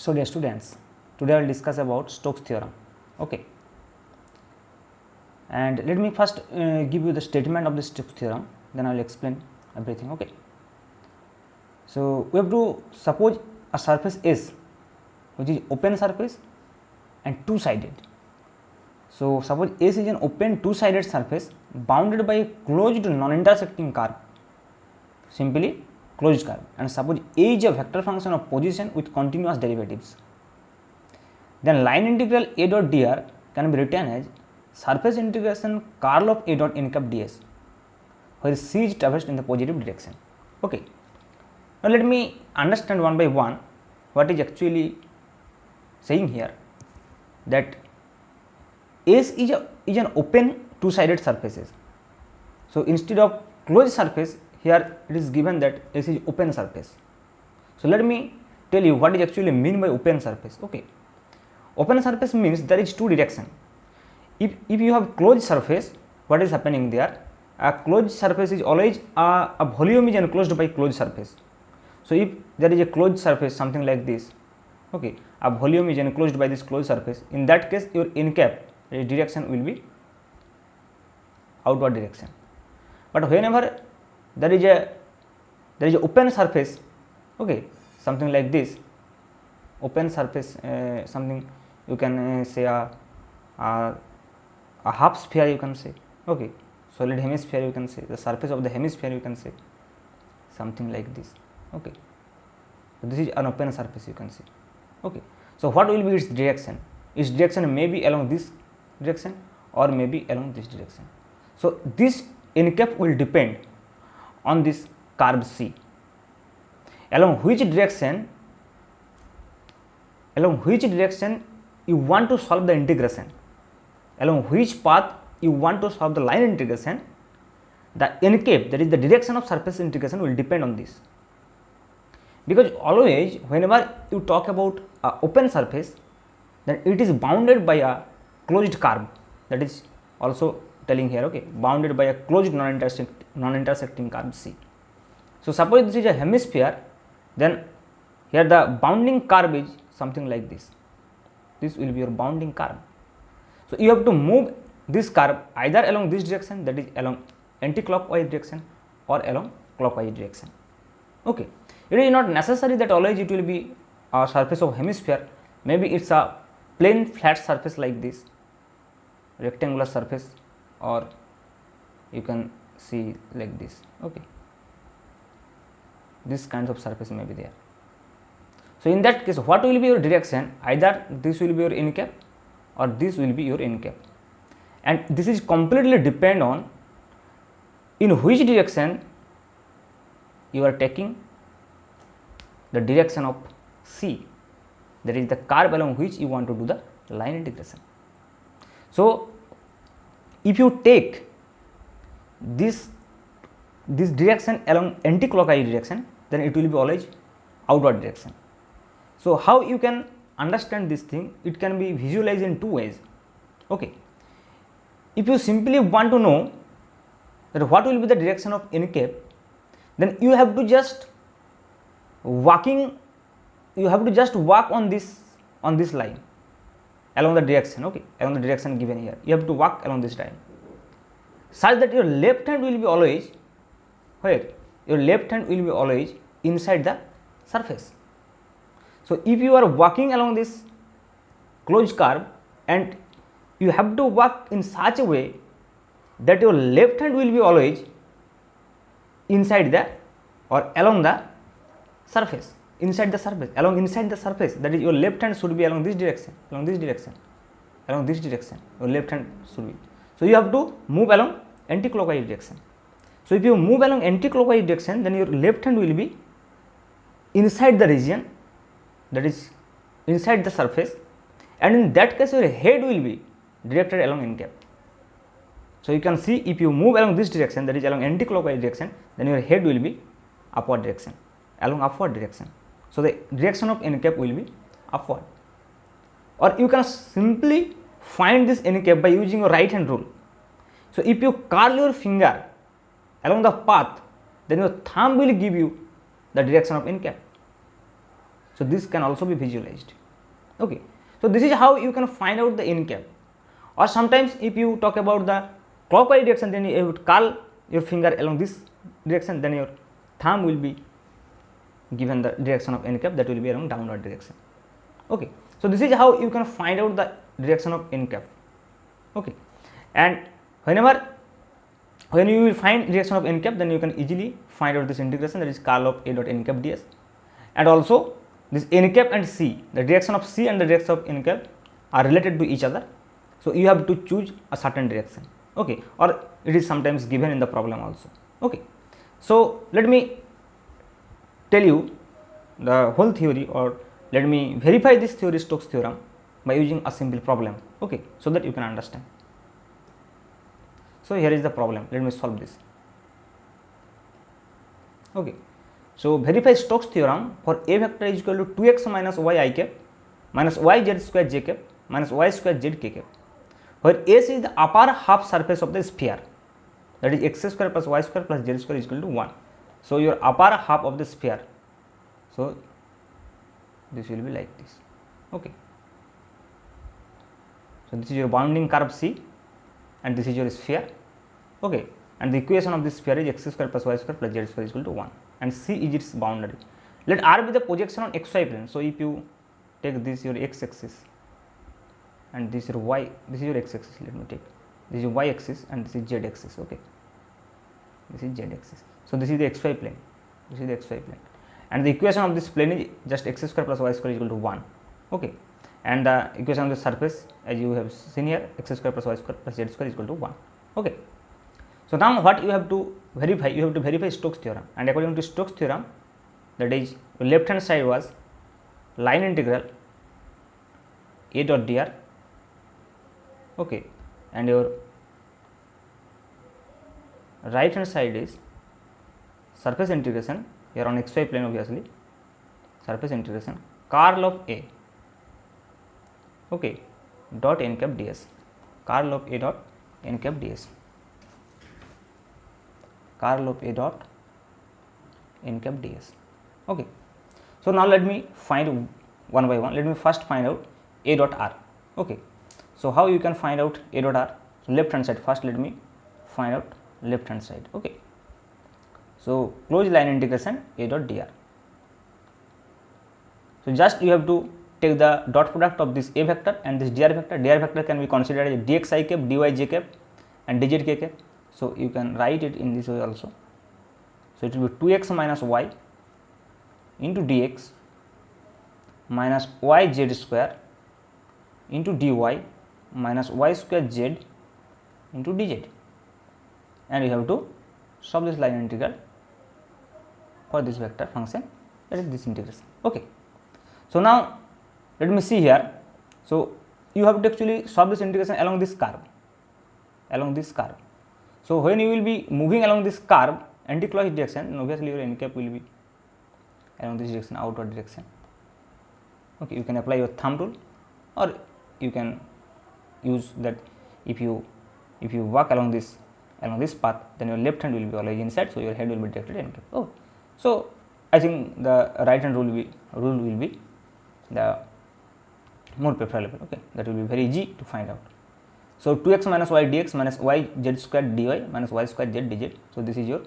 So dear students, today I will discuss about Stokes theorem. Okay, and let me first give you the statement of the Stokes theorem, then I will explain everything. Okay, so we have to suppose a surface S which is open surface and two-sided. So suppose S is an open two-sided surface bounded by a closed non-intersecting curve, simply closed curve, and suppose A is a vector function of position with continuous derivatives. Then line integral A dot dr can be written as surface integration curl of A dot n cap ds, where C is traversed in the positive direction. Okay. Now let me understand one by one what is actually saying here, that S is an open two-sided surfaces. So instead of closed surface, here it is given that S is open surface. So let me tell you what is actually mean by open surface. Okay, open surface means there is two direction. If you have closed surface, what is happening there? A closed surface is always a volume is enclosed by closed surface. So if there is a closed surface, something like this, okay, a volume is enclosed by this closed surface, in that case your n cap direction will be outward direction. But whenever there is a open surface, okay, something like this open surface, something you can say a half sphere, you can say, okay, solid hemisphere, you can say the surface of the hemisphere, you can say something like this. Okay, so this is an open surface, you can see. Okay, so what will be its direction? Its direction may be along this direction or may be along this direction. So this n cap will depend on this curve C, along which direction you want to solve the integration, along which path you want to solve the line integration. The n cap, that is the direction of surface integration, will depend on this. Because always whenever you talk about a open surface, then it is bounded by a closed curve, that is also telling here, okay, bounded by a closed non-intersecting curve C. So suppose this is a hemisphere, then here the bounding curve is something like this. This will be your bounding curve. So you have to move this curve either along this direction, that is along anti-clockwise direction, or along clockwise direction. Okay, it is not necessary that always it will be a surface of hemisphere. Maybe it's a plain flat surface like this, rectangular surface, or you can see like this. Okay, this kinds of surface may be there. So in that case, what will be your direction? Either this will be your n cap or this will be your n cap, and this is completely depend on in which direction you are taking the direction of C, that is the curve along which you want to do the line integration. So if you take this direction along anti-clockwise direction, then it will be always outward direction. So how you can understand this thing? It can be visualized in two ways. Okay, if you simply want to know that what will be the direction of n cap, then you have to just walk on this line along the direction, okay, along the direction given here. You have to walk along this line such that your left hand will be always where? Your left hand will be always inside the surface. So if you are walking along this closed curve, and you have to walk in such a way that your left hand will be always inside the or along the surface, inside the surface, that is your left hand should be along this direction, along this direction, your left hand should be. So you have to move along anti-clockwise direction. So if you move along anti-clockwise direction, then your left hand will be inside the region, that is inside the surface, and in that case your head will be directed along n cap. So you can see, if you move along this direction, that is along anti-clockwise direction, then your head will be upward direction, along upward direction. So the direction of n cap will be upward. Or you can simply find this n cap by using your right hand rule. So if you curl your finger along the path, then your thumb will give you the direction of n cap. So this can also be visualized. Okay, so this is how you can find out the n cap. Or sometimes if you talk about the clockwise direction, then you would curl your finger along this direction, then your thumb will be given the direction of n cap, that will be along downward direction. Okay, so this is how you can find out the direction of n cap. Okay, and when you will find direction of n cap, then you can easily find out this integration, that is curl of a dot n cap ds. And also this n cap and c, the direction of c and the direction of n cap are related to each other, so you have to choose a certain direction. Okay, or it is sometimes given in the problem also. Okay, so let me tell you the whole theory, or let me verify this theory, Stokes theorem, by using a simple problem. Okay, so that you can understand. So here is the problem, let me solve this. Okay, so verify Stokes theorem for a vector is equal to 2x minus y I cap minus y z square j cap minus y square z k cap, where S is the upper half surface of the sphere, that is x square plus y square plus z square is equal to 1. So your upper half of the sphere, so this will be like this. Okay, so this is your bounding curve C, and this is your sphere. Okay, and the equation of this sphere is x square plus y square plus z square is equal to 1, and C is its boundary. Let R be the projection on xy plane. So if you take this your x axis and this your y, this is your x axis, let me take this is your y axis and this is z axis. Okay, this is z axis. So this is the xy plane, this is the xy plane, and the equation of this plane is just x square plus y square is equal to 1. Okay, and the equation of the surface, as you have seen here, x square plus y square plus z square is equal to 1. Okay, so now what you have to verify? You have to verify Stokes theorem, and according to Stokes theorem, that is your left hand side was line integral a dot dr. Okay, and your right hand side is surface integration, here on xy plane obviously, surface integration curl of a, okay, dot n cap ds, curl of a dot n cap ds, curl of a dot n cap ds. Okay, so now let me find one by one. Let me first find out a dot r. Okay, so how you can find out a dot r? So left hand side first, let me find out left hand side. Okay, so closed line integration a dot dr. So just you have to take the dot product of this a vector and this dr vector. Dr vector can be considered as dx I cap, dy j cap, and dz k cap. So you can write it in this way also. So it will be 2x minus y into dx minus yz square into dy minus y square z into dz, and you have to solve this line integral for this vector function, that is this integration. Okay, so now let me see here. So you have to actually solve this integration along this curve, along this curve. So when you will be moving along this curve anti-clockwise direction, obviously your n cap will be along this direction, outward direction. Okay, you can apply your thumb rule, or you can use that if you walk along this path, then your left hand will be always inside, so your head will be directed n cap. Oh, so I think the right hand rule will be the more preferable. Okay, that will be very easy to find out. So 2x minus y dx minus y z square dy minus y square z dz. So this is your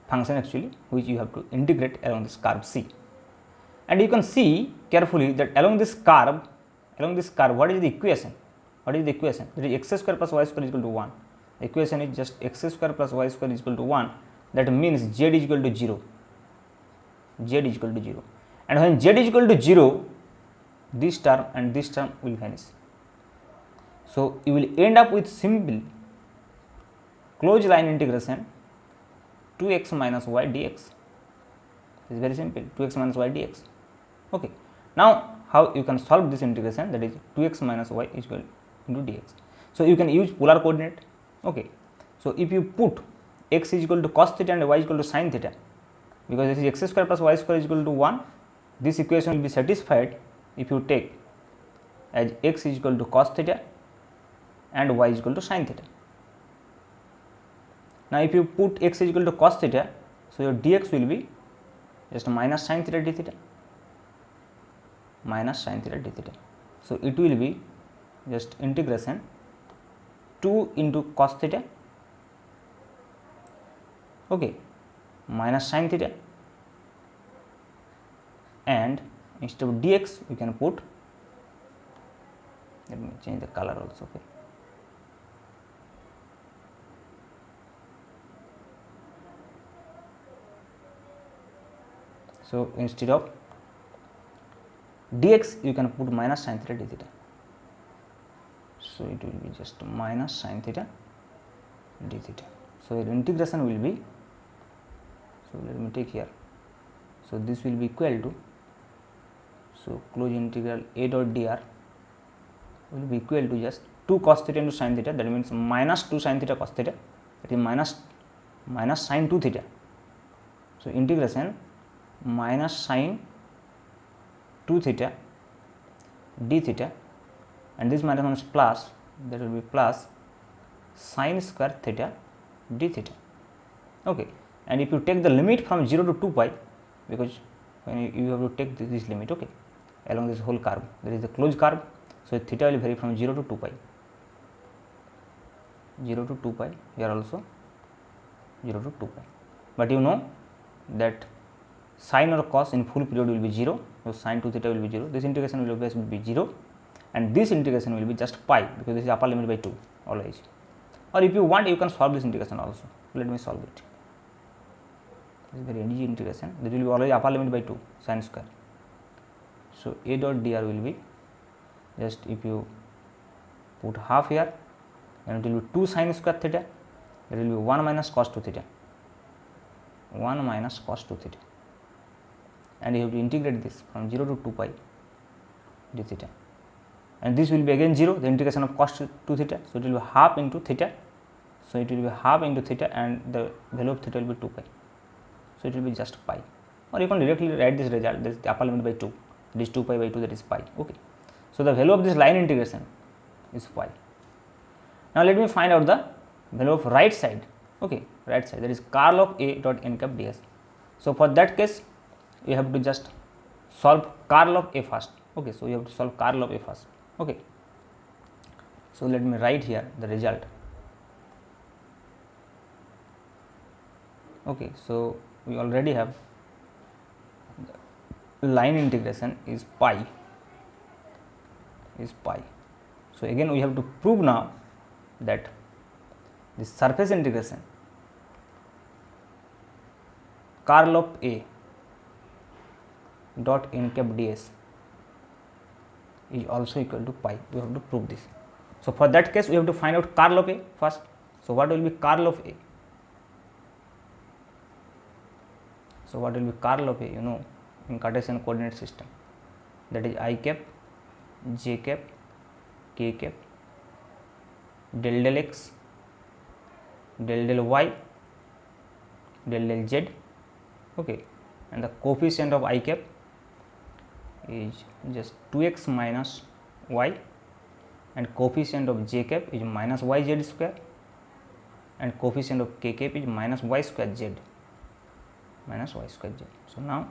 function actually, which you have to integrate along this curve C. And you can see carefully that along this curve, what is the equation? What is the equation? That is x square plus y square is equal to 1. The equation is just x square plus y square is equal to 1. That means z is equal to 0. Z is equal to 0. And when z is equal to 0, this term and this term will vanish. So you will end up with simple closed line integration 2x minus y dx. It is very simple, 2x minus y dx. Okay. Now how you can solve this integration, that is 2x minus y is equal into dx. So you can use polar coordinate. Okay. So if you put x is equal to cos theta and y is equal to sin theta, because this is x square plus y square is equal to 1, this equation will be satisfied if you take as x is equal to cos theta and y is equal to sin theta. Now if you put x is equal to cos theta, so your dx will be just minus sin theta d theta. minus sin theta d theta. So it will be just integration 2 into cos theta, okay, minus sin theta, and instead of dx we can put, let me change the color also, okay. So instead of dx you can put minus sin theta d theta. So it will be just minus sin theta d theta. So the integration will be, so let me take here, so this will be equal to, so close integral a dot dr will be equal to just 2 cos theta into sin theta, that means minus 2 sin theta cos theta, that is minus sin 2 theta. So integration minus sin 2 theta d theta, and this minus minus plus, that will be plus sin square theta d theta, okay. And if you take the limit from 0 to 2 pi, because when you have to take this limit, okay, along this whole curve, there is a closed curve, so theta will vary from 0 to 2 pi, 0 to 2 pi, here also 0 to 2 pi, but you know that sin or cos in full period will be 0, so sin 2 theta will be 0, this integration will always be 0, and this integration will be just pi, because this is upper limit by 2 always. Or if you want, you can solve this integration also. Let me solve it. This is very easy integration. This will be always upper limit by 2 sin square. So a dot dr will be just, if you put half here, then it will be 2 sin square theta, there will be 1 minus cos 2 theta, 1 minus cos 2 theta, and you have to integrate this from 0 to 2 pi d theta, and this will be again 0, the integration of cos 2 theta, so it will be half into theta, so it will be half into theta, and the value of theta will be 2 pi, so it will be just pi, or you can directly write this result, this is the upper limit by 2, this 2 pi by 2, that is pi, okay. So the value of this line integration is pi. Now let me find out the value of right side, okay, right side, that is curl of a dot n cap ds. So for that case you have to just solve curl of a first, okay, so you have to solve curl of a first, okay. So let me write here the result, okay. So we already have line integration is pi, so again we have to prove now that the surface integration curl of a dot n cap ds is also equal to pi. We have to prove this. So for that case we have to find out curl of a first. So what will be curl of a? So what will be curl of a? You know, in Cartesian coordinate system, that is I cap, j cap, k cap, del x, del y, del z, okay, and the coefficient of I cap is just 2x minus y, and coefficient of j cap is minus yz square, and coefficient of k cap is minus y square z, minus y square z. So now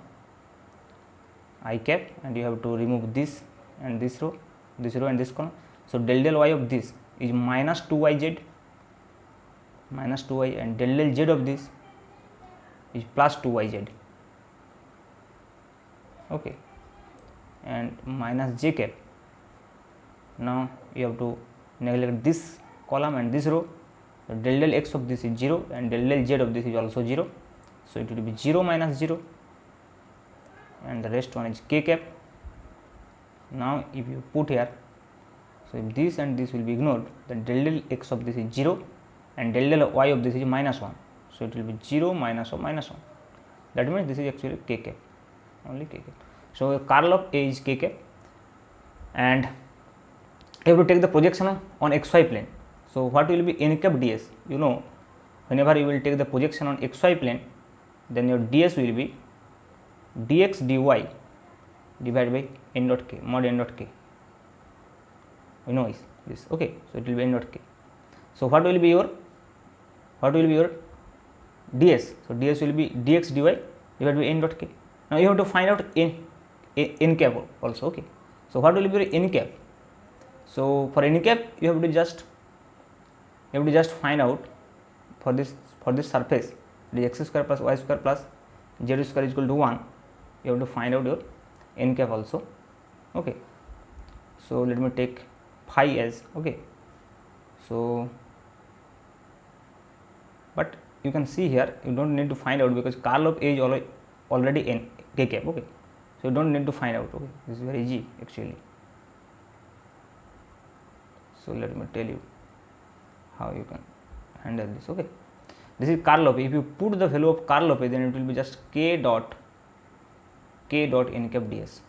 I cap, and you have to remove this and this row and this column. So del y of this is minus 2yz, minus 2y, and del z of this is plus 2yz, okay, and minus j cap. Now you have to neglect this column and this row. So del x of this is 0, and del z of this is also 0. So it will be 0 minus 0, and the rest one is k cap. Now if you put here, so if this and this will be ignored, then del x of this is 0, and del y of this is minus 1. So it will be 0 minus of minus 1. That means this is actually k cap, only k cap. So curl of a is k cap, and you have to take the projection on xy plane. So what will be n cap ds? You know, whenever you will take the projection on xy plane, then your ds will be dx dy divided by n dot k, mod n dot k. We know is this, okay. So it will be n dot k. So what will be your ds? So ds will be dx dy divided by n dot k. Now you have to find out n n cap also. Okay, so what will be your n cap? So for n cap you have to just find out for this surface, it is x square plus y square plus z square is equal to 1. You have to find out your n cap also. Okay, so let me take phi as, okay, so but you can see here you don't need to find out because curl of A is already n k cap. Okay, so you don't need to find out. Okay, this is very easy actually. So let me tell you how you can handle this. Okay, this is curl of A. If you put the value of curl of A, then it will be just k dot n cap ds.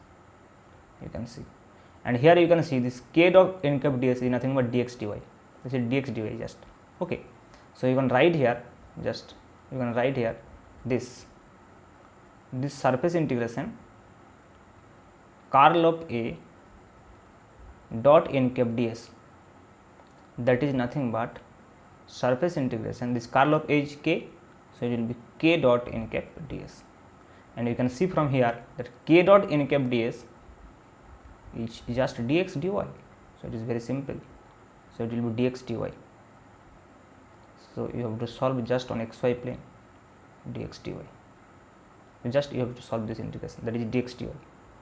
You can see, and here you can see this k dot n cap ds is nothing but dx dy. This is dx dy just. Okay, so you can write here, just you can write here this surface integration curl of A dot n cap ds, that is nothing but surface integration, this curl of A is k, so it will be k dot n cap ds, and you can see from here that k dot n cap ds is just dx dy. So it is very simple, so it will be dx dy. So you have to solve just on xy plane dx dy. Just you have to solve this integration, that is dx dy.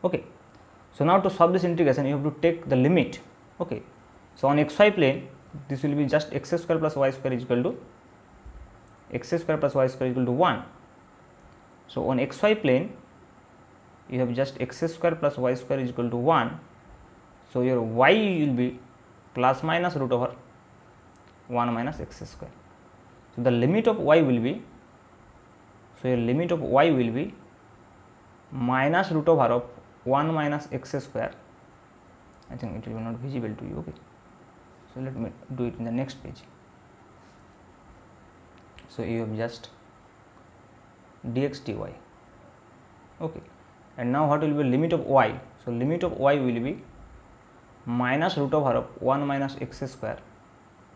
Okay, so now to solve this integration you have to take the limit. Okay, so on xy plane this will be just x square plus y square is equal to 1. So on xy plane you have just x square plus y square is equal to 1. So your y will be plus minus root over 1 minus x square. So the limit of y will be, so your limit of y will be minus root over of 1 minus x square. I think it will be not visible to you. Okay, so let me do it in the next page. So you have just dx dy. Okay, and now what will be limit of y? So limit of y will be minus root over of 1 minus x square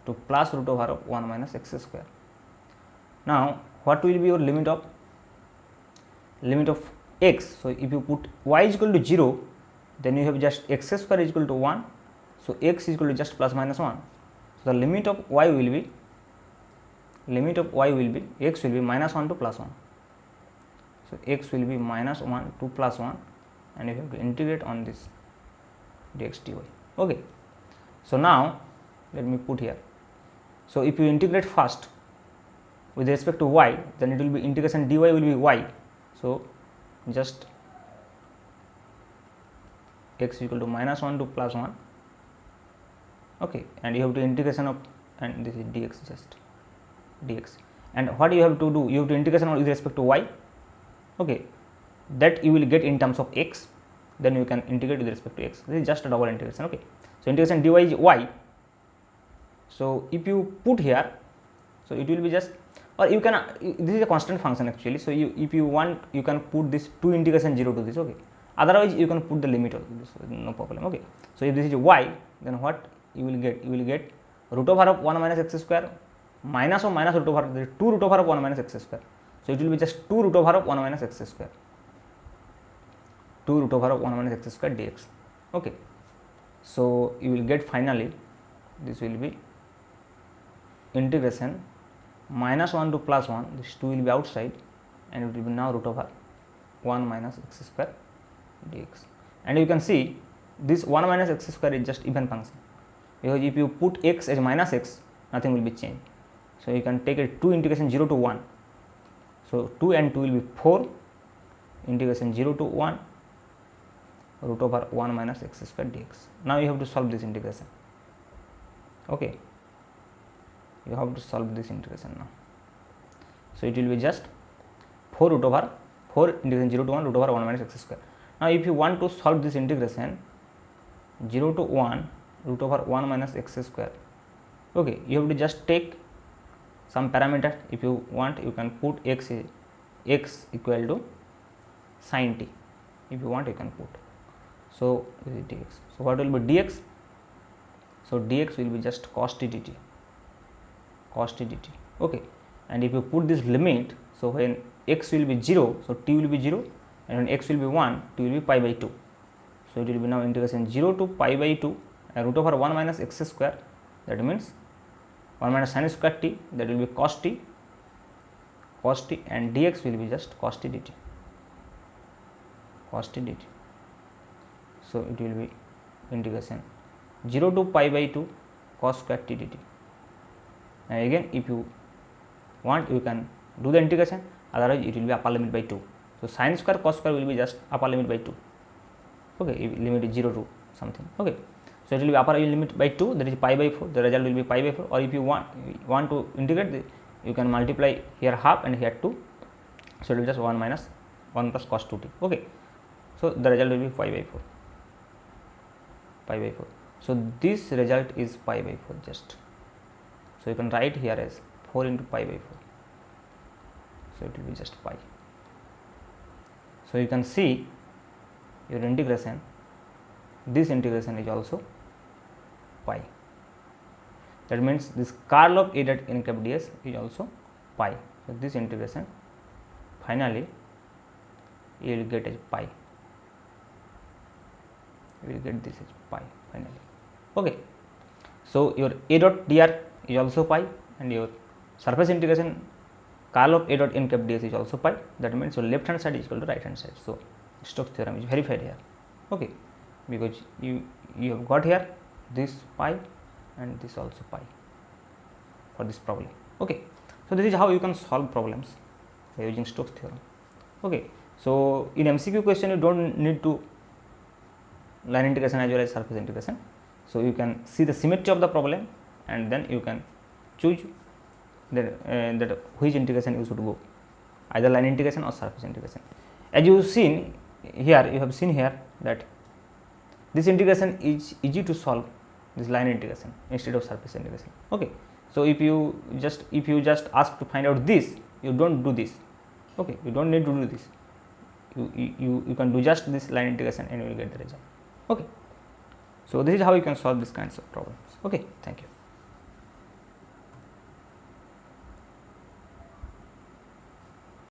to plus root over of 1 minus x square. Now what will be your limit of x? So if you put y is equal to 0, then you have just x square is equal to 1. So x is equal to just plus minus 1. So the limit of y will be x will be minus 1 to plus 1. So x will be minus 1 to plus 1, and you have to integrate on this dx dy. Okay, so now let me put here. So if you integrate first with respect to y, then it will be integration dy will be y. So just x is equal to minus 1 to plus 1. Okay, and you have to integration of, and this is dx, just dx, and what you have to do, you have to integration with respect to y. Okay, that you will get in terms of x, then you can integrate with respect to x. This is just a double integration. Okay, so integration dy is y. So if you put here, so it will be just, or you can, this is a constant function actually. So if you want, you can put this 2 integration 0 to this. Okay, otherwise you can put the limit of this, no problem. Okay, so if this is y, then what you will get? You will get root over of 1 minus x square minus or minus root over 2 root over of 1 minus x square. So it will be just 2 root over of 1 minus x square, 2 root over of 1 minus x square dx. Okay, so you will get finally this will be integration minus 1 to plus 1, this 2 will be outside, and it will be now root over 1 minus x square dx. And you can see this 1 minus x square is just even function, because if you put x as minus x, nothing will be changed. So you can take a 2 integration 0 to 1. So 2 and 2 will be 4, integration 0 to 1 root over 1 minus x square dx. Now you have to solve this integration. Okay, you have to solve this integration now. So it will be just 4 root over 4 integration 0 to 1 root over 1 minus x square. Now if you want to solve this integration 0 to 1 root over 1 minus x square, okay, you have to just take some parameter. If you want, you can put x equal to sin t. If you want, you can put. So this is dx. So what will be dx? So dx will be just cos t dt. Okay, and if you put this limit, so when x will be 0, so t will be 0, and when x will be 1, t will be pi by 2. So it will be now integration 0 to pi by 2 root over 1 minus x square, that means 1 minus sin square t, that will be cos t, and dx will be just cos t dt, So it will be integration 0 to pi by 2 cos square t dt. And again, if you want, you can do the integration, otherwise it will be upper limit by 2. So sin square cos square will be just upper limit by 2. Okay, if limit is 0 to something. Okay, so it will be upper limit by 2, that is pi by 4. The result will be pi by 4. Or if you want to integrate, you can multiply here half and here 2. So it will be just 1 minus 1 plus cos 2t. Okay, so the result will be pi by 4. So this result is pi by 4 just. So you can write here as 4 into pi by 4. So it will be just pi. So you can see your integration, this integration is also pi. That means this curl of A dot n cap ds is also pi. So this integration finally you will get as pi. You will get this as pi finally. Okay. So your A dot dr is also pi, and your surface integration curl of A dot n cap ds is also pi. That means your left hand side is equal to right hand side. So Stokes theorem is verified here. Okay, because you have got here this pi and this also pi for this problem. Okay, so this is how you can solve problems by using Stokes theorem. Okay, so in MCQ question you don't need to line integration as well as surface integration. So you can see the symmetry of the problem and then you can choose that which integration you should go, either line integration or surface integration. As you have seen here that this integration is easy to solve, this line integration instead of surface integration. Okay, so if you just ask to find out this, you don't do this. Okay, you don't need to do this. You can do just this line integration and you will get the result. Okay, so this is how you can solve these kinds of problems. Okay, thank you.